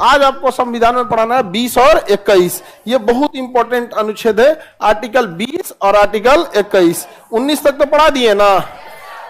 आज आपको संविधान में पढ़ाना है 20 और 21। ये बहुत इंपॉर्टेंट अनुच्छेद है, आर्टिकल 20 और आर्टिकल 21। 19 तक तो पढ़ा दिए ना,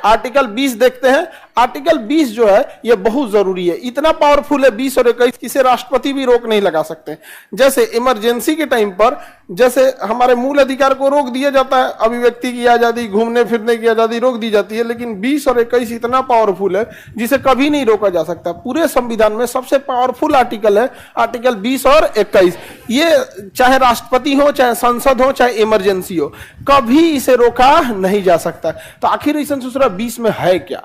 आर्टिकल 20 देखते हैं। आर्टिकल 20 जो है ये बहुत जरूरी है, इतना पावरफुल है 20 और 21, किसी राष्ट्रपति भी रोक नहीं लगा सकते। जैसे इमरजेंसी के टाइम पर जैसे हमारे मूल अधिकार को रोक दिया जाता है, अभिव्यक्ति की आजादी, घूमने फिरने की आजादी रोक दी जाती है, लेकिन 20 और 21 इतना पावरफुल है जिसे कभी नहीं रोका जा सकता। पूरे संविधान में सबसे पावरफुल आर्टिकल है आर्टिकल 20 और 21। ये चाहे राष्ट्रपति हो, चाहे संसद हो, चाहे इमरजेंसी हो, कभी इसे रोका नहीं जा सकता। तो आखिर इस अनुच्छेद 20 में है क्या?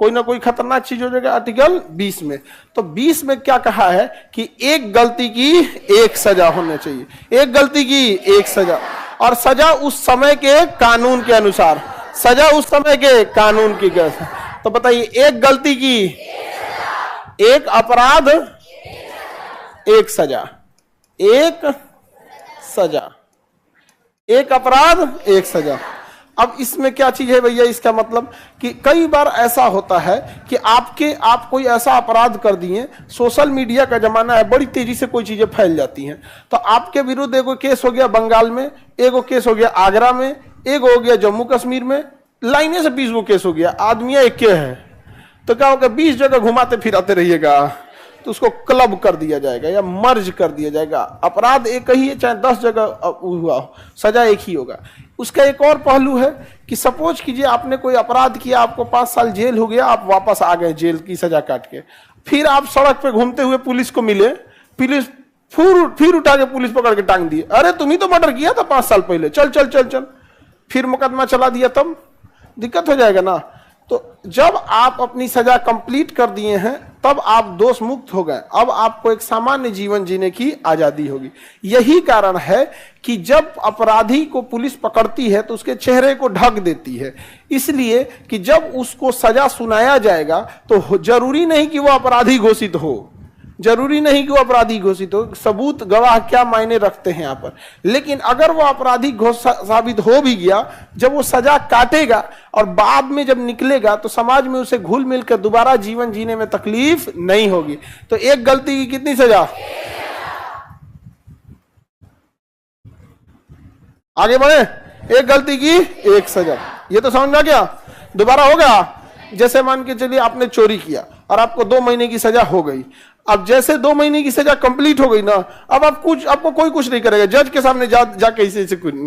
कोई ना कोई खतरनाक चीज हो जाएगा आर्टिकल 20 में। तो 20 में क्या कहा है कि एक गलती की एक सजा होनी चाहिए, एक गलती की एक सजा, और सजा उस समय के कानून के अनुसार, सजा उस समय के कानून की कैसे। तो बताइए, एक गलती की एक अपराध एक सजा, एक सजा, एक अपराध एक सजा। अब इसमें क्या चीज है भैया? इसका मतलब कि कई बार ऐसा होता है कि आप कोई ऐसा अपराध कर दिए, सोशल मीडिया का जमाना है, बड़ी तेजी से कोई चीजें फैल जाती हैं, तो आपके विरुद्ध एगो केस हो गया बंगाल में, एगो केस हो गया आगरा में, एगो हो गया जम्मू कश्मीर में, लाइने से 20 गो केस हो गया, आदमियां एक के है, तो क्या होगा? 20 जगह घुमाते फिराते रहिएगा, तो उसको क्लब कर दिया जाएगा या मर्ज कर दिया जाएगा। अपराध एक ही है, चाहे 10 जगह हुआ हो, सजा एक ही होगा। उसका एक और पहलू है कि सपोज कीजिए आपने कोई अपराध किया, आपको 5 साल जेल हो गया, आप वापस आ गए जेल की सजा काट के, फिर आप सड़क पे घूमते हुए पुलिस को मिले, पुलिस फिर उठा के पुलिस पकड़ के टांग दिए, अरे तुम ही तो मर्डर किया था 5 साल पहले, चल चल चल चल, फिर मुकदमा चला दिया, तब दिक्कत हो जाएगा ना। तो जब आप अपनी सजा कंप्लीट कर दिए हैं तब आप दोष मुक्त हो गए, अब आपको एक सामान्य जीवन जीने की आजादी होगी। यही कारण है कि जब अपराधी को पुलिस पकड़ती है तो उसके चेहरे को ढक देती है, इसलिए कि जब उसको सजा सुनाया जाएगा तो जरूरी नहीं कि वो अपराधी घोषित हो, जरूरी नहीं कि वो अपराधी घोषित हो, सबूत गवाह क्या मायने रखते हैं यहाँ पर। लेकिन अगर वो अपराधी साबित हो भी गया, जब वो सजा काटेगा और बाद में जब निकलेगा तो समाज में उसे घुल मिल कर दोबारा जीवन जीने में तकलीफ नहीं होगी। तो एक गलती की कितनी सजा? आगे बढ़े, एक गलती की एक सजा, ये तो समझ में आ गया। दोबारा होगा, जैसे मान के चलिए आपने चोरी किया और आपको 2 महीने की सजा हो गई। अब जैसे 2 महीने की सजा कंप्लीट हो गई ना, अब आपको कोई कुछ नहीं करेगा, जज के सामने जाके इसे